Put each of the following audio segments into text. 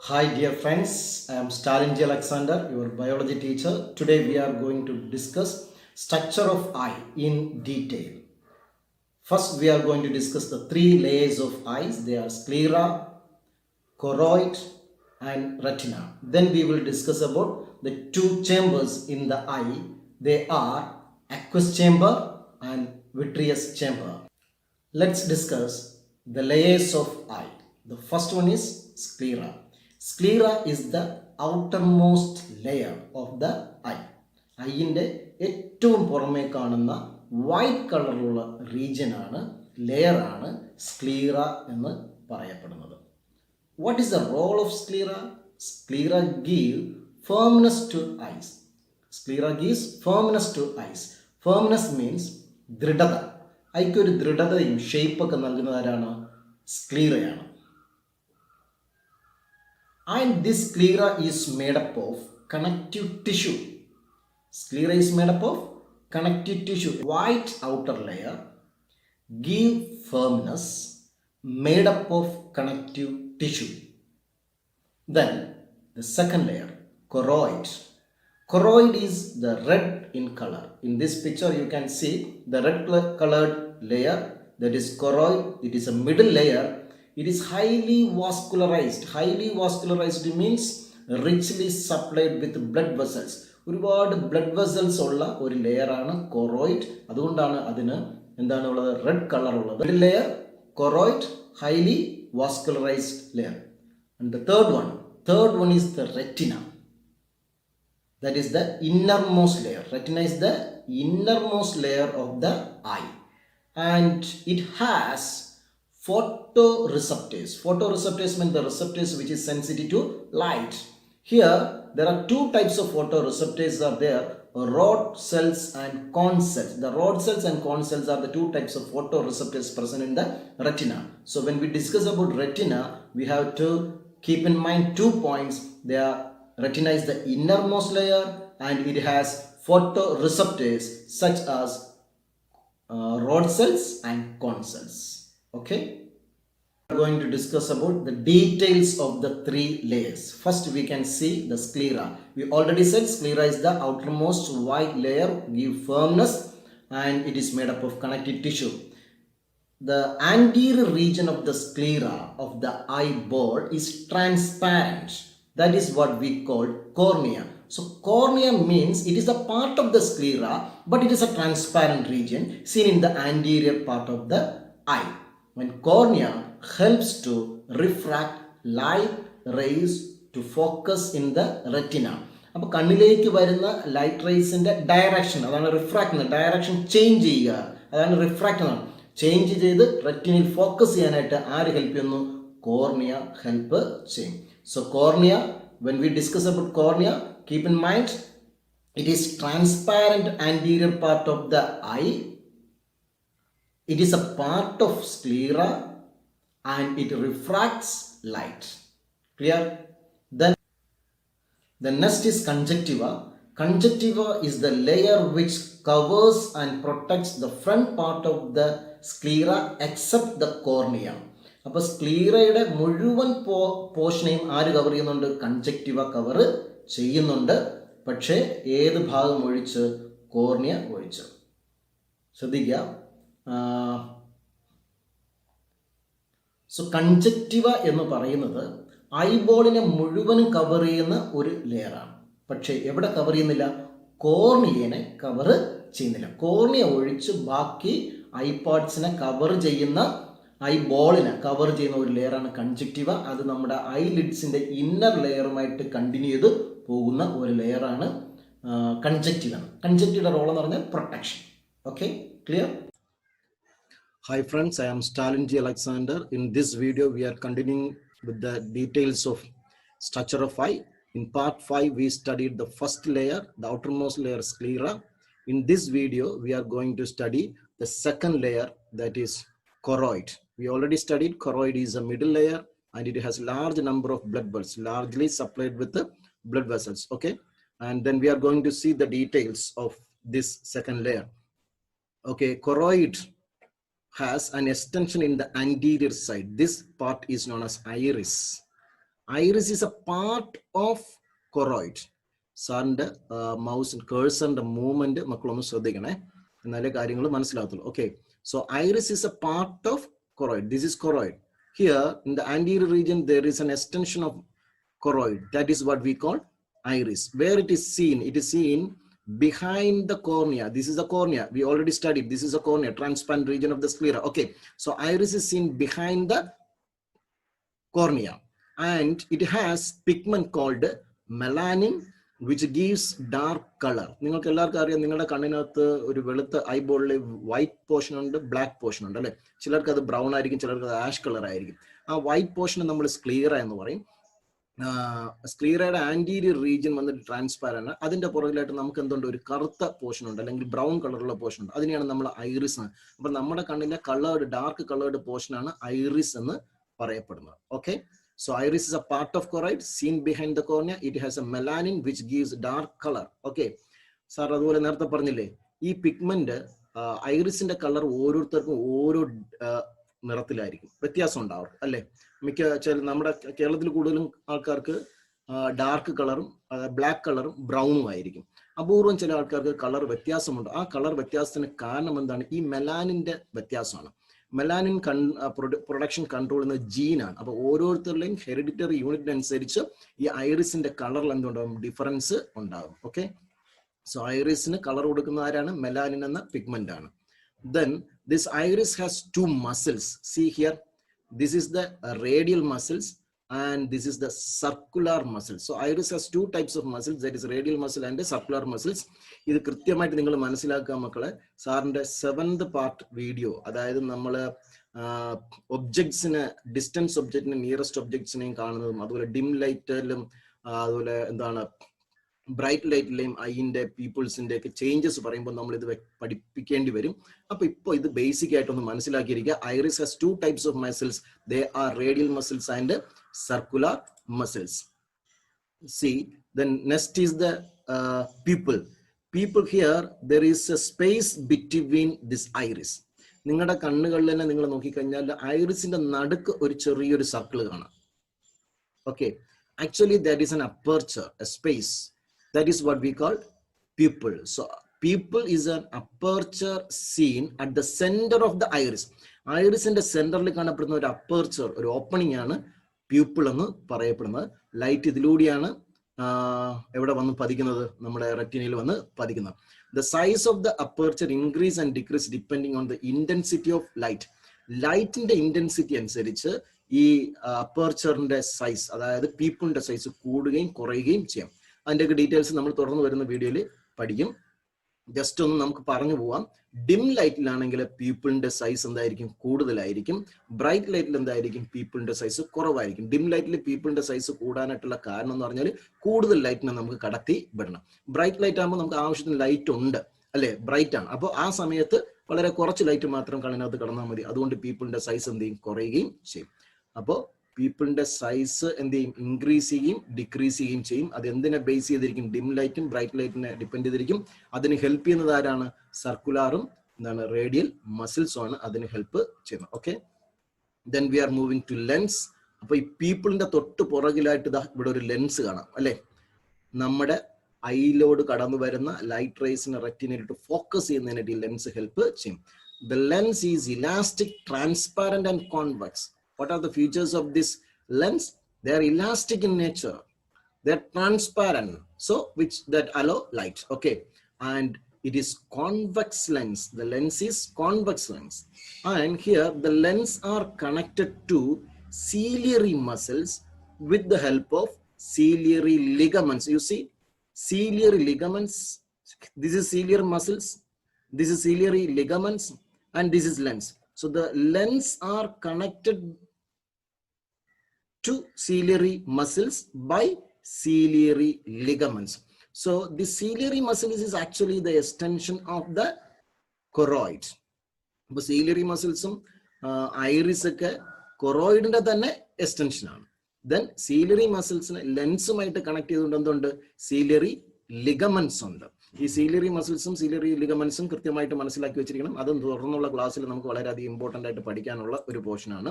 Hi dear friends, I am Stalin J. Alexander, your biology teacher. Today we are going to discuss structure of eye in detail. First we are going to discuss the three layers of eyes. They are sclera, choroid and retina. Then we will discuss about the two chambers in the eye. They are aqueous chamber and vitreous chamber. Let's discuss the layers of eye. The first one is sclera. Sclera is the outermost layer of the eye. ഐയിൻ്റെ ഏറ്റവും പുറമേ കാണുന്ന white കളറുള്ള റീജിയനാണ് ലെയറാണ് sclera എന്ന് പറയപ്പെടുന്നത്. What is the role of sclera? Sclera give firmness to eyes. Sclera gives firmness to eyes. Firmness means ദൃഢത. ഐക്കൊരു ദൃഢതയും ഷേപ്പൊക്കെ നൽകുന്നത് ആരാണ്? സ്ക്ലീറയാണ്. And this sclera is made up of connective tissue. Sclera is made up of connective tissue. White outer layer give firmness, made up of connective tissue. Then the second layer, choroid. Choroid is the red in color. In this picture you can see the red colored layer, that is choroid. It is a middle layer. It is highly vascularized. Highly vascularized means richly supplied with blood vessels. ഒരുപാട് blood vessels ഉള്ള ഒരു layer ആണ് choroid. അതുകൊണ്ടാണ് അതിന് എന്താണ് ഉള്ളത്? Red colour ഉള്ളത്. Middle layer choroid, highly vascularized layer. And the third one is the retina. That is the innermost layer. Retina is the innermost layer of the eye. And it has photoreceptors. Photoreceptors mean the receptors which is sensitive to light. Here there are two types of photoreceptors are there, rod cells and cone cells. The rod cells and cone cells are the two types of photoreceptors present in the retina. So when we discuss about retina, we have to keep in mind 2 points. Retina is the innermost layer and it has photoreceptors such as rod cells and cone cells. Okay, we are going to discuss about the details of the three layers. First we can see the sclera. We already said sclera is the outermost white layer, give firmness, and it is made up of connective tissue. The anterior region of the sclera of the eyeball is transparent. That is what we call cornea. So cornea means it is a part of the sclera, but it is a transparent region seen in the anterior part of the eye. When cornea helps to refract light rays to focus in the retina. അപ്പോൾ കണ്ണിലേക്ക് വരുന്ന light റേസിൻ്റെ direction, അതാണ് refract. Direction change ചെയ്യുക, അതാണ് refract എന്നാണ്. Change ചെയ്ത് റെറ്റിനയിൽ focus ചെയ്യാനായിട്ട് ആര് ഹെൽപ്പ് ചെയ്യുന്നു? കോർണിയ ഹെൽപ്പ് ചെയ്യും. So cornea, when we discuss about cornea, keep in mind it is transparent anterior part of the eye. It is a part of sclera and it refracts light. Clear? Then the next is conjunctiva. Conjunctiva is the layer which covers and protects the front part of the sclera except the cornea. അപ്പോൾ സ്ക്ലീറയുടെ മുഴുവൻ പോർഷനെയും ആര് cover ചെയ്യുന്നുണ്ട്? കൺജക്റ്റിവ cover ചെയ്യുന്നുണ്ട്. പക്ഷേ ഏത് ഭാഗം ഒഴിച്ച്? Cornea ഒഴിച്ച്. ശ്രദ്ധിക്കുക. സോ കൺജക്റ്റിവ എന്ന് പറയുന്നത് ഐബോളിനെ മുഴുവനും കവർ ചെയ്യുന്ന ഒരു ലെയറാണ്. പക്ഷേ എവിടെ കവർ ചെയ്യുന്നില്ല? കോർണിയനെ കവർ ചെയ്യുന്നില്ല. കോർണിയ ഒഴിച്ച് ബാക്കി ഐ പാർട്സിനെ കവർ ചെയ്യുന്ന, ഐബോളിനെ കവർ ചെയ്യുന്ന ഒരു ലെയറാണ് കൺജക്റ്റിവ. അത് നമ്മുടെ ഐ ലിഡ്സിൻ്റെ ഇന്നർ ലെയറുമായിട്ട് കണ്ടിന്യൂ ചെയ്ത് പോകുന്ന ഒരു ലെയറാണ് കൺജക്റ്റിവ. കൺജക്റ്റിവയുടെ റോൾ എന്ന് പറഞ്ഞാൽ protection. Okay, clear? Hi friends, I am Stalin J. Alexander. In this video, we are continuing with the details of structure of eye. In part 5, we studied the first layer, the outermost layer, sclera. In this video, we are going to study the second layer, that is choroid. We already studied choroid is a middle layer and it has large number of blood vessels, largely supplied with the blood vessels. Okay, and then we are going to see the details of this second layer. Okay, choroid has an extension in the anterior side. This part is known as iris. Iris is a part of choroid. സാറിൻ്റെ mouse കേഴ്സറിൻ്റെ movement മക്കളൊന്ന് ശ്രദ്ധിക്കണേ, എന്നാലേ കാര്യങ്ങൾ മനസ്സിലാകത്തുള്ളൂ. Okay, so iris is a part of choroid. This is choroid. Here in the anterior region there is an extension of choroid. That is what we call iris. Where it is seen? It is seen behind the cornea. This is the cornea. We already studied. This is a cornea, transparent region of the sclera. Okay, so iris is seen behind the cornea, and it has pigment called melanin, which gives dark color. നിങ്ങൾക്ക് എല്ലാവർക്കും അറിയാം, നിങ്ങളുടെ കണ്ണിനകത്ത് ഒരു വെളുത്ത ഐബോളിൽ white portion ഉണ്ട്, black portion ഉണ്ട് അല്ലെ. ചിലർക്ക് അത് ബ്രൗൺ ആയിരിക്കും, ചിലർക്ക് അത് ആഷ് കളർ ആയിരിക്കും. ആ വൈറ്റ് പോർഷൻ നമ്മൾ സ്ക്ലീറ എന്ന് പറയും. സ്ക്ലീറയുടെ ആന്റീരിയർ റീജിയൻ വന്നിട്ട് ട്രാൻസ്പാരന്റ്. അതിന്റെ പുറകിലായിട്ട് നമുക്ക് എന്തുണ്ട്, ഒരു കറുത്ത പോർഷൻ ഉണ്ട്, അല്ലെങ്കിൽ ബ്രൗൺ കളറുള്ള പോർഷൻ ഉണ്ട്. അതിനെയാണ് നമ്മൾ ഐറിസ്. അപ്പൊ നമ്മുടെ കണ്ണിലെ കളേർഡ്, ഡാർക്ക് കളേർഡ് പോർഷൻ ആണ് ഐറിസ് എന്ന് പറയപ്പെടുന്നത്. Okay, so iris is a part of choroid seen behind the cornea. It has a melanin which gives dark color. Okay, sir, അതുപോലെ നേരത്തെ പറഞ്ഞില്ലേ, ഈ പിഗ്മെന്റ് ഐറിസിന്റെ കളർ ഓരോരുത്തർക്കും ഓരോ നിറത്തിലായിരിക്കും, വ്യത്യാസം ഉണ്ടാവും അല്ലെ. നമ്മുടെ കേരളത്തിൽ കൂടുതലും ആൾക്കാർക്ക് ഡാർക്ക് കളറും ബ്ലാക്ക് കളറും ബ്രൗണും ആയിരിക്കും. അപൂർവം ചില ആൾക്കാർക്ക് കളർ വ്യത്യാസമുണ്ട്. ആ കളർ വ്യത്യാസത്തിന് കാരണം എന്താണ്? ഈ മെലാനിന്റെ വ്യത്യാസമാണ്. മെലാനിൻ പ്രൊഡക്ഷൻ കൺട്രോൾ എന്ന ജീനാണ്. അപ്പൊ ഓരോരുത്തരുടെയും ഹെറിഡിറ്ററി യൂണിറ്റിനനുസരിച്ച് ഈ ഐറിസിന്റെ കളറിൽ എന്തുണ്ടാവും, ഡിഫറൻസ് ഉണ്ടാകും. ഓക്കെ, സോ ഐറിസിന് കളർ കൊടുക്കുന്ന ആരാണ്? മെലാനിൻ എന്ന പിഗ്മെന്റ് ആണ്. Then this iris has two muscles. See here, this is the radial muscles and this is the circular muscles. So iris has two types of muscles, that is radial muscle and circular muscles. ഇത് കൃത്യമായിട്ട് നിങ്ങൾ മനസ്സിലാക്കുക മക്കളെ. സാറിന്റെ 7th part video, അതായത് നമ്മൾ ഒബ്ജക്ട്സിന്, distance ഒബ്ജക്റ്റിനെ nearest ഒബ്ജക്ട്സിനെയും കാണുന്നതും, അതുപോലെ ഡിം ലൈറ്റിലും അതുപോലെ എന്താണ് ബ്രൈറ്റ് ലൈറ്റിലെയും ഐന്റെ പീപ്പിൾസിന്റെ ഒക്കെ ചേഞ്ചസ് പറയുമ്പോൾ നമ്മൾ ഇത് പഠിപ്പിക്കേണ്ടി വരും. അപ്പൊ ഇപ്പൊ ഇത് ബേസിക് ആയിട്ടൊന്ന് മനസ്സിലാക്കിയിരിക്കുക. Iris has two types of muscles. They are radial muscles and circular muscles. See, then next is the pupil. Pupil, here there is a space between this iris. നിങ്ങളുടെ കണ്ണുകളിൽ തന്നെ നിങ്ങൾ നോക്കിക്കഴിഞ്ഞാൽ ഐറിസിന്റെ നടുക്ക് ഒരു ചെറിയൊരു സർക്കിൾ കാണാം. Okay, actually that is an aperture, a space. That is what we call pupil. So pupil is an aperture seen at the center of the iris. ഐറിസിന്റെ സെന്ററിൽ കാണപ്പെടുന്ന ഒരു അപ്പർച്ചർ, ഒരു ഓപ്പണിംഗ് ആണ് പ്യൂപ്പിൾ എന്ന് പറയപ്പെടുന്നത്. ലൈറ്റ് ഇതിലൂടെയാണ് എവിടെ വന്ന് പതിക്കുന്നത്, നമ്മുടെ റെറ്റിനയിൽ വന്ന് പതിക്കുന്നത്. The size of the aperture increase and decrease depending on the intensity of light. ലൈറ്റിന്റെ ഇന്റൻസിറ്റി അനുസരിച്ച് ഈ അപ്പർച്ചറിന്റെ സൈസ്, അതായത് പീപ്പിളിന്റെ സൈസ് കൂടുകയും കുറയുകയും ചെയ്യാം. അതിന്റെയൊക്കെ ഡീറ്റെയിൽസ് നമ്മൾ തുടർന്ന് വരുന്ന വീഡിയോയിൽ പഠിക്കും. ജസ്റ്റ് ഒന്ന് നമുക്ക് പറഞ്ഞു പോവാം. ഡിം ലൈറ്റിലാണെങ്കിൽ പീപ്പിളിന്റെ സൈസ് എന്തായിരിക്കും, കൂടുതലായിരിക്കും. ബ്രൈറ്റ് ലൈറ്റിൽ എന്തായിരിക്കും, പീപ്പിളിന്റെ സൈസ് കുറവായിരിക്കും. ഡിം ലൈറ്റിൽ പീപ്പിളിന്റെ സൈസ് കൂടാനായിട്ടുള്ള കാരണം എന്ന് പറഞ്ഞാൽ കൂടുതൽ ലൈറ്റിനെ നമുക്ക് കടത്തി വിടണം. ബ്രൈറ്റ് ലൈറ്റ് ആകുമ്പോൾ നമുക്ക് ആവശ്യത്തിന് ലൈറ്റ് ഉണ്ട് അല്ലെ, ബ്രൈറ്റ് ആണ്. അപ്പോൾ ആ സമയത്ത് വളരെ കുറച്ച് ലൈറ്റ് മാത്രം കണ്ണിനകത്ത് കടന്നാൽ മതി. അതുകൊണ്ട് പീപ്പിളിന്റെ സൈസ് എന്ത് ചെയ്യും, കുറയുകയും ചെയ്യും. അപ്പോൾ പീപ്പിളിന്റെ സൈസ് എന്ത് ചെയ്യും, ഇൻക്രീസ് ചെയ്യുകയും ഡിക്രീസ് ചെയ്യുകയും ചെയ്യും. അത് എന്തിനെ ബേസ് ചെയ്തിരിക്കും, ഡിം ലൈറ്റും ബ്രൈറ്റ് ലൈറ്റിനെ ഡിപ്പെൻഡ് ചെയ്തിരിക്കും. അതിന് ഹെൽപ്പ് ചെയ്യുന്നത് ആരാണ്, സർക്കുലാറും എന്താണ് റേഡിയൽ മസിൽസും ആണ് അതിന് ഹെൽപ്പ് ചെയ്യുന്നത്. Okay, then we are moving to lens. അപ്പൊ ഈ പീപ്പിളിന്റെ തൊട്ട് പുറകിലായിട്ട് ഇവിടെ ഒരു ലെൻസ് കാണാം അല്ലെ. നമ്മുടെ ഐയിലോട് കടന്നു വരുന്ന ലൈറ്റ് റേസിനെ റെറ്റിനയിലിട്ട് ഫോക്കസ് ചെയ്യുന്നതിനായിട്ട് ഈ ലെൻസ് ഹെൽപ്പ് ചെയ്യും. The lens is elastic, transparent and convex. What are the features of this lens? They are elastic in nature. They are transparent, so which that allow light. Okay, and it is convex lens. The lens is convex lens, and here the lens are connected to ciliary muscles with the help of ciliary ligaments. You see, ciliary ligaments. This is ciliary muscles. This is ciliary ligaments, and this is lens. So the lens are connected to ciliary muscles by ciliary ligaments. So the ciliary muscles is actually the extension of the choroid. So ciliary muscles iris ഒക്കെ choroidന്റെ തന്നെ extension ആണ്. Then ciliary muscles ലെൻസുമായിട്ട് connect ചെയ്തുകൊണ്ട് എന്തുണ്ട്, ciliary ligaments ഉണ്ട്. ഈ ciliary മസിൽസും ciliary ലിഗമെന്റ്സും കൃത്യമായിട്ട് മനസ്സിലാക്കി വെച്ചിരിക്കണം. അതും തുടർന്നുള്ള ക്ലാസ്സിൽ നമുക്ക് വളരെയധികം ഇമ്പോർട്ടന്റ് ആയിട്ട് പഠിക്കാനുള്ള ഒരു പോർഷൻ ആണ്.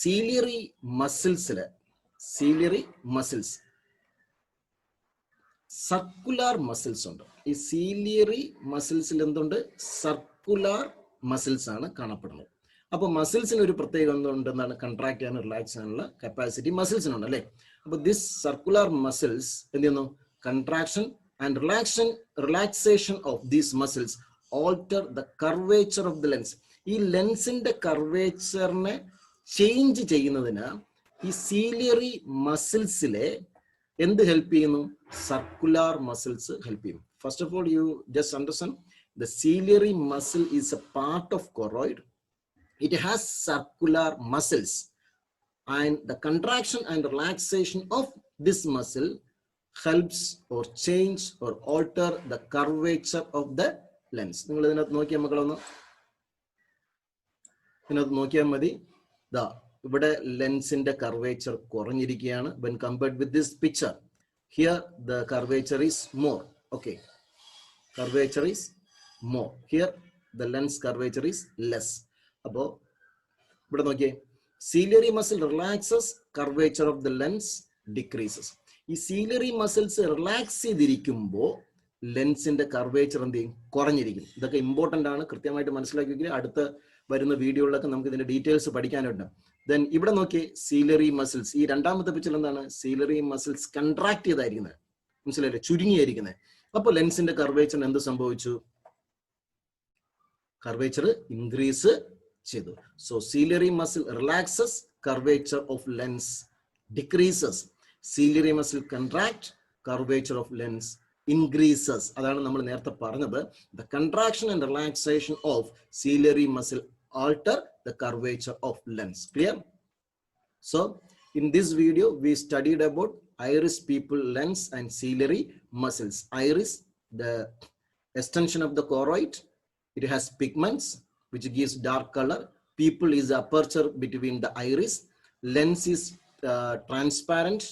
സീലിയറി മസിൽസില് ciliary muscles. സർക്കുലാർ മസിൽസ് ഉണ്ട്. ഈ സീലിയറി മസിൽസിൽ എന്തുണ്ട്? സർക്കുലാർ മസിൽസ് ആണ് കാണപ്പെടുന്നത്. അപ്പോൾ മസിൽസിന് ഒരു പ്രത്യേകത എന്തുണ്ടെന്നാണ്? കൺട്രാക്ട് ചെയ്യാൻ റിലാക്സ് ചെയ്യാനുള്ള കപ്പാസിറ്റി മസിൽസിനുണ്ട് അല്ലേ? അപ്പോൾ ദിസ് സർക്കുലാർ മസിൽസ് എന്ത് ചെയ്യുന്നു? Contraction and relaxation of these muscles alter the curvature of the lens. ഈ ലെൻസിന്റെ കർവേച്ചറിനെ ചേഞ്ച് ചെയ്യുന്നതിന് ഈ സീലിയറി മസിൽസിലെ എന്ത് ഹെൽപ്പ് ചെയ്യുന്നു? സർക്കുലാർ മസിൽസ് ഹെൽപ്പ് ചെയ്യും. First of all you just understand the ciliary muscle is A part of choroid. It has circular muscles and the contraction and relaxation of this muscle helps or change or alter the curvature of the lens. നിങ്ങൾ ഇതിനകത്ത് നോക്കിയാൽ മക്കളൊന്ന് ഇതിനകത്ത് നോക്കിയാൽ മതി. ദാ ഇവിടെ ലെൻസിന്റെ curvature കുറഞ്ഞിരിക്കുകയാണ്. when compared with this picture, here the curvature is more. Okay, curvature is more. Here the lens curvature is less. അപ്പോൾ ഇവിടെ നോക്കിയേ, ciliary muscle relaxes, curvature of the lens decreases. ഈ സീലിയറി മസിൽസ് റിലാക്സ് ചെയ്തിരിക്കുമ്പോൾ ലെൻസിന്റെ curvature എന്ത് ചെയ്യും? കുറഞ്ഞിരിക്കും. ഇതൊക്കെ important ആണ്, കൃത്യമായിട്ട് മനസ്സിലാക്കി. അടുത്ത വരുന്ന വീഡിയോകളിലൊക്കെ നമുക്ക് ഇതിന്റെ ഡീറ്റെയിൽസ് പഠിക്കാനുണ്ട്. ദെൻ ഇവിടെ നോക്കി, സീലറി മസിൽസ്, ഈ രണ്ടാമത്തെ പിക്ചർ എന്താണ്? സീലറി മസിൽസ് കൺട്രാക്ട് ചെയ്തായിരിക്കുന്നത്, മനസ്സിലായില്ലേ? ചുരുങ്ങിയായിരിക്കുന്നത്. അപ്പോൾ ലെൻസിന്റെ കർവേച്ചറിന് എന്ത് സംഭവിച്ചു? കർവേച്ചർ ഇൻക്രീസ് ചെയ്തു. So ciliary muscle relaxes, curvature of lens decreases. Ciliary muscle contract, curvature of lens increases. അതാണ് നമ്മൾ നേരത്തെ പറഞ്ഞത്. The contraction and relaxation of ciliary muscle alter the curvature of lens. Clear? So in this video we studied about iris, pupil, lens and ciliary muscles. Iris, the extension of the choroid, it has pigments which gives dark color. Pupil is the aperture between the iris. Lens is transparent,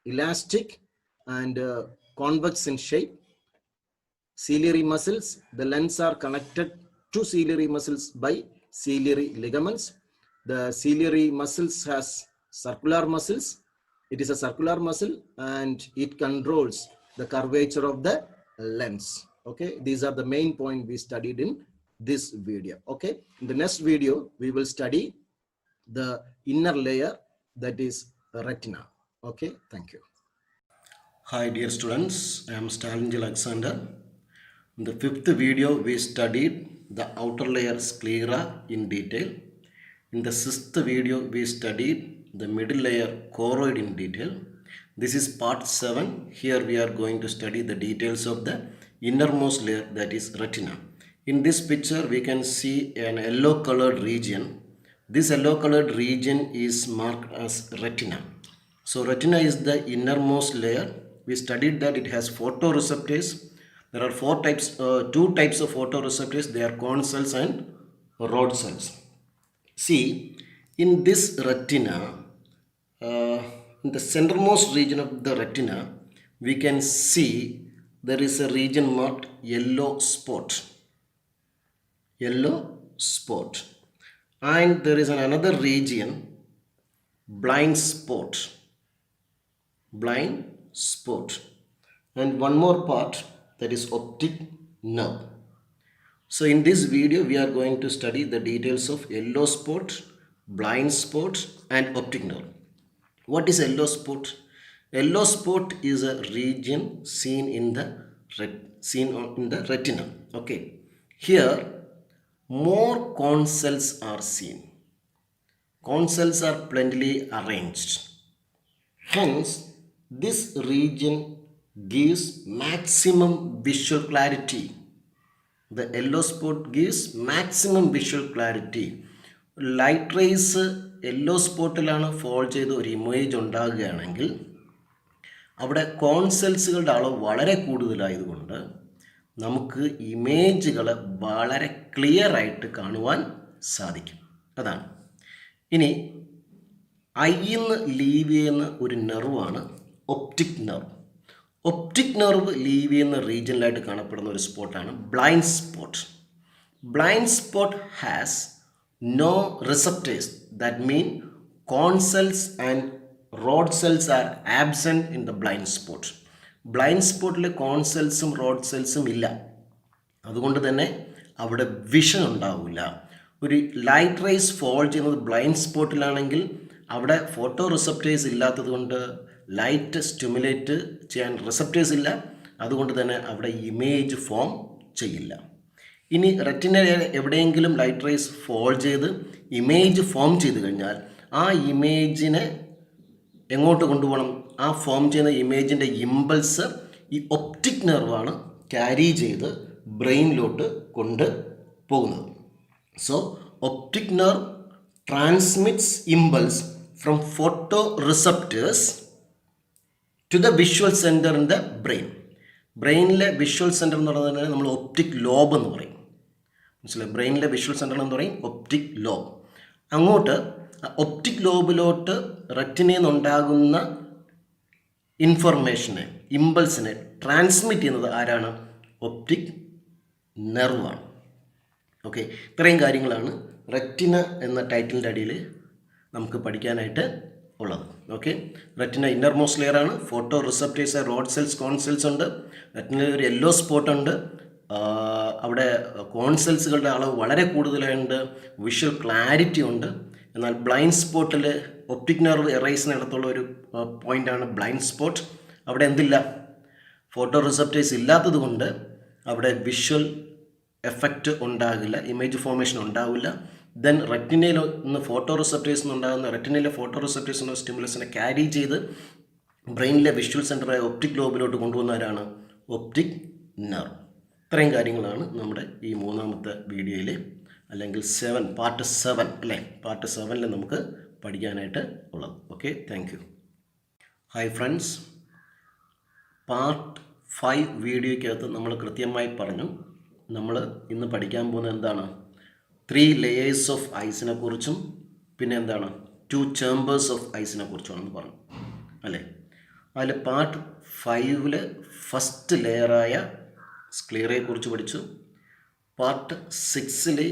elastic and convex in shape. Ciliary muscles, the lens are connected to ciliary muscles by ciliary ligaments. The ciliary muscles has circular muscles. It is a circular muscle and it controls the curvature of the lens. Okay, these are the main point we studied in this video. Okay, in the next video we will study the inner layer, that is retina. Okay, thank you. Hi dear students, I am Stalin Alexander. In the fifth video we studied the outer layer sclera in detail. In the sixth video we studied the middle layer choroid in detail. This is part 7. Here we are going to study the details of the innermost layer, that is retina. In this picture we can see an yellow colored region. This yellow colored region is marked as retina. So retina is the innermost layer. We studied that it has photoreceptors. There are two types of photoreceptors. They are cone cells and rod cells. See, in this retina, in the centermost region of the retina, we can see there is a region marked yellow spot. Yellow spot. And there is another region, blind spot. Blind spot. And one more part, that is optic nerve. So in this video we are going to study the details of yellow spot, blind spot and optic nerve. What is yellow spot? Yellow spot is a region seen in the retina. Okay, here more cone cells are seen. Cone cells are plentifully arranged. Hence this region gives maximum visual clarity. The yellow spot gives maximum visual clarity. Light rays yellow സ്പോട്ടിലാണ് fall ചെയ്ത് ഒരു image ഉണ്ടാകുകയാണെങ്കിൽ അവിടെ കോൺ സെൽസുകളുടെ അളവ് വളരെ കൂടുതലായതുകൊണ്ട് നമുക്ക് ഇമേജുകൾ വളരെ ക്ലിയർ ആയിട്ട് കാണുവാൻ സാധിക്കും. അതാണ്. ഇനി ഐന്ന് ലീവ് ചെയ്യുന്ന ഒരു നെർവാണ് optic nerve. Optic nerve leave ചെയ്യുന്ന റീജിയനിലായിട്ട് കാണപ്പെടുന്ന ഒരു സ്പോട്ടാണ് blind spot. Blind spot has no receptors, that mean cone cells and rod cells are absent in the blind spot. Blind സ്പോട്ടിൽ കോൺ സെൽസും റോഡ് സെൽസും ഇല്ല. അതുകൊണ്ട് തന്നെ അവിടെ വിഷൻ ഉണ്ടാവില്ല. ഒരു ലൈറ്റ് റേസ് ഫോൾ ചെയ്യുന്നത് ബ്ലൈൻഡ് സ്പോട്ടിലാണെങ്കിൽ അവിടെ ഫോട്ടോ റിസപ്റ്റേഴ്സ് ഇല്ലാത്തത് കൊണ്ട് ലൈറ്റ് സ്റ്റിമുലേറ്റ് ചെയ്യാൻ റിസപ്റ്റേഴ്സ് ഇല്ല. അതുകൊണ്ട് തന്നെ അവിടെ ഇമേജ് ഫോം ചെയ്യില്ല. ഇനി റെറ്റിനയിൽ എവിടെയെങ്കിലും ലൈറ്റ് റേസ് ഫോൾ ചെയ്ത് ഇമേജ് ഫോം ചെയ്ത് കഴിഞ്ഞാൽ ആ ഇമേജിനെ എങ്ങോട്ട് കൊണ്ടുപോകണം? ആ ഫോം ചെയ്യുന്ന ഇമേജിൻ്റെ ഇമ്പൾസ് ഈ ഒപ്റ്റിക് നെർവാണ് ക്യാരി ചെയ്ത് ബ്രെയിനിലോട്ട് കൊണ്ട് പോകുന്നത്. So optic nerve transmits impulse from photoreceptors to the visual centre in the brain. ബ്രെയിനിലെ വിഷ്വൽ സെൻറ്റർ എന്ന് പറയുന്നത് നമ്മൾ ഒപ്റ്റിക് ലോബ് എന്ന് പറയും. മനസ്സിലായി? ബ്രെയിനിലെ വിഷ്വൽ സെൻറ്റർ എന്ന് പറയും ഒപ്റ്റിക് ലോബ്. അങ്ങോട്ട് ഒപ്റ്റിക് ലോബിലോട്ട് റെറ്റിനയിൽ നിന്നുണ്ടാകുന്ന ഇൻഫർമേഷനെ, ഇമ്പൾസിനെ ട്രാൻസ്മിറ്റ് ചെയ്യുന്നത് ആരാണ്? ഒപ്റ്റിക് നെർവാണ്. ഓക്കെ, ഇത്രയും കാര്യങ്ങളാണ് റെറ്റിന എന്ന ടൈറ്റിലിൻ്റെ അടിയിൽ നമുക്ക് പഠിക്കാനായിട്ട് ഉള്ളത്. ഓക്കെ, റെറ്റിന ഇന്നർമോസ്റ്റ് ലെയർ ആണ്. Photo receptors, rod cells, cone cells ഉണ്ട്. റെറ്റിനയിൽ ഒരു യെല്ലോ സ്പോട്ട് ഉണ്ട്. അവിടെ കോൺ സെൽസുകളുടെ അളവ് വളരെ കൂടുതലുണ്ട്. വിഷ്വൽ ക്ലാരിറ്റി ഉണ്ട്. എന്നാൽ ബ്ലൈൻഡ് സ്പോട്ടിൽ ഒപ്റ്റിക് നെർവ് എറൈസിനടുത്തുള്ള ഒരു പോയിൻ്റാണ് ബ്ലൈൻഡ് സ്പോട്ട്. അവിടെ എന്തില്ല? ഫോട്ടോ റിസപ്റ്റേഴ്സ് ഇല്ലാത്തത് കൊണ്ട് അവിടെ വിഷ്വൽ എഫക്റ്റ് ഉണ്ടാകില്ല, ഇമേജ് ഫോർമേഷൻ ഉണ്ടാവില്ല. ദെൻ റെറ്റിനയിൽ നിന്ന് ഫോട്ടോ റിസപ്റ്റേഴ്സ് നിന്നുണ്ടാകുന്ന റെറ്റിനയിലെ ഫോട്ടോ റിസപ്റ്റേഴ്സ് എന്ന സ്റ്റിമുലസിനെ ക്യാരി ചെയ്ത് ബ്രെയിനിലെ വിഷ്വൽ സെൻറ്ററായ ഒപ്റ്റിക് ലോബിലോട്ട് കൊണ്ടുവന്നവരാണ് ഒപ്റ്റിക് നെർവ്. ഇത്രയും കാര്യങ്ങളാണ് നമ്മുടെ ഈ മൂന്നാമത്തെ വീഡിയോയിൽ, അല്ലെങ്കിൽ പാർട്ട് 7 അല്ലേ, പാർട്ട് 7 നമുക്ക് പഠിക്കാനായിട്ട് ഉള്ളത്. Okay, thank you. Hi friends, part 5 വീഡിയോയ്ക്കകത്ത് നമ്മൾ കൃത്യമായി പറഞ്ഞു നമ്മൾ ഇന്ന് പഠിക്കാൻ പോകുന്നത് എന്താണ്? 3 ലെയേഴ്സ് ഓഫ് ഐസിനെ കുറിച്ചും പിന്നെ എന്താണ് 2 ചേമ്പേഴ്സ് ഓഫ് ഐസിനെ കുറിച്ചുമാണെന്ന് പറഞ്ഞു അല്ലേ. അതിൽ പാർട്ട് 5 ഫസ്റ്റ് ലെയറായ സ്ക്ലിയറയെ കുറിച്ച് പഠിച്ചു. പാർട്ട് 6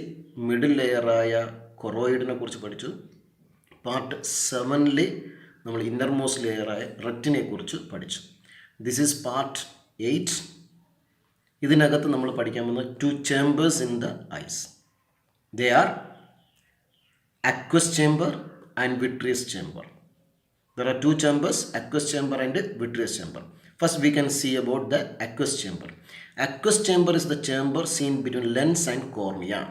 മിഡിൽ ലെയറായ കൊറോയിഡിനെ കുറിച്ച് പഠിച്ചു. പാർട്ട് 7 നമ്മൾ ഇന്നർമോസ്റ്റ് ലെയറായ റെറ്റിനെ കുറിച്ച് പഠിച്ചു. This is part 8. ഇതിനകത്ത് നമ്മൾ പഠിക്കാൻ പോകുന്ന 2 chambers in the eyes. They are aqueous chamber and vitreous chamber. There are 2 chambers, aqueous chamber and vitreous chamber. First we can see about the aqueous chamber. Aqueous chamber is the chamber seen between lens and cornea.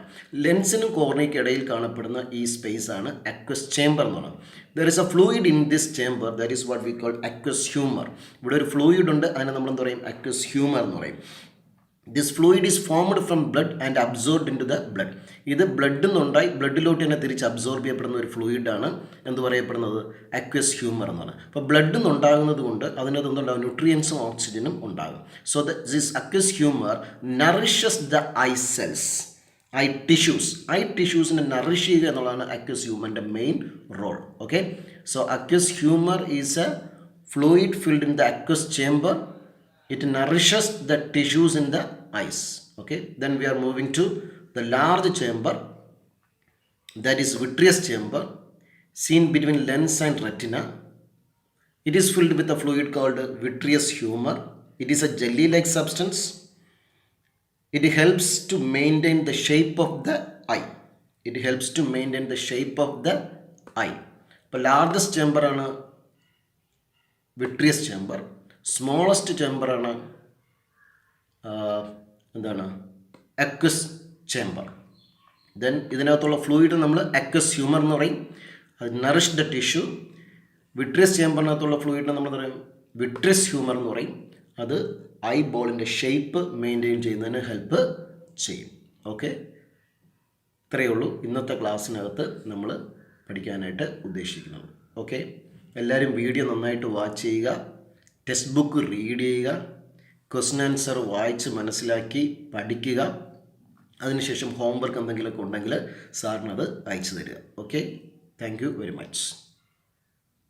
ലെൻസിനും കോർണിയയ്ക്ക് ഇടയിൽ കാണപ്പെടുന്ന ഈ space ആണ് aqueous chamber എന്ന് പറയുന്നത്. There is a fluid in this chamber, that is what we call aqueous humor. ഇവിടെ ഒരു fluid ഉണ്ട്, അതിനെ നമ്മൾ എന്താ പറയും? aqueous humor എന്ന് പറയും. This fluid is formed from blood and absorbed into the blood. ഇത് ബ്ലഡിൽ നിന്നുണ്ടായി ബ്ലഡിലോട്ട് തന്നെ തിരിച്ച് അബ്സോർബ് ചെയ്യപ്പെടുന്ന ഒരു ഫ്ലൂയിഡാണ് എന്ത് പറയപ്പെടുന്നത്? അക്വസ് ഹ്യൂമർ എന്നാണ്. അപ്പോൾ ബ്ലഡിൽ നിന്നുണ്ടാകുന്നത് കൊണ്ട് അതിനകത്ത് എന്തുണ്ടാകും? ന്യൂട്രിയൻസും ഓക്സിജനും ഉണ്ടാകും. So this aqueous humour nourishes the eye cells, eye tissues. Eye ടിഷ്യൂസിനെ നറിഷ് ചെയ്യുക എന്നുള്ളതാണ് അക്വസ് ഹ്യൂമറിൻ്റെ main role. Okay, so aqueous humour is a fluid filled in the aqueous chamber. It nourishes the tissues in the eyes. Okay, then we are moving to the large chamber, that is vitreous chamber, seen between lens and retina. It is filled with a fluid called vitreous humor. It is a jelly-like substance. It helps to maintain the shape of the eye. It helps to maintain the shape of the eye. The largest chamber ആണ് vitreous chamber. Smallest ചേമ്പറാണ് എന്താണ്? Aqueous chamber. Then ഇതിനകത്തുള്ള fluid നമ്മൾ aqueous humour എന്ന് പറയും. അത് Nourish the tissue. Vitreous ചേമ്പറിനകത്തുള്ള ഫ്ലൂയിഡിനെ നമ്മൾ പറയും vitreous humour എന്ന് പറയും. അത് ഐ ബോളിൻ്റെ ഷേപ്പ് മെയിൻറ്റെയിൻ ചെയ്യുന്നതിന് ഹെൽപ്പ് ചെയ്യും. ഓക്കെ, ഇത്രയേ ഉള്ളൂ ഇന്നത്തെ ക്ലാസ്സിനകത്ത് നമ്മൾ പഠിക്കാനായിട്ട് ഉദ്ദേശിക്കുന്നത്. ഓക്കെ, എല്ലാവരും വീഡിയോ നന്നായിട്ട് വാച്ച് ചെയ്യുക, ടെക്സ്റ്റ് ബുക്ക് റീഡ് ചെയ്യുക, ക്വസ്റ്റ്യൻ ആൻസർ വായിച്ച് മനസ്സിലാക്കി പഠിക്കുക. അതിനുശേഷം ഹോംവർക്ക് എന്തെങ്കിലുമൊക്കെ ഉണ്ടെങ്കിൽ സാറിനത് അയച്ചു തരിക. Okay, thank you very much.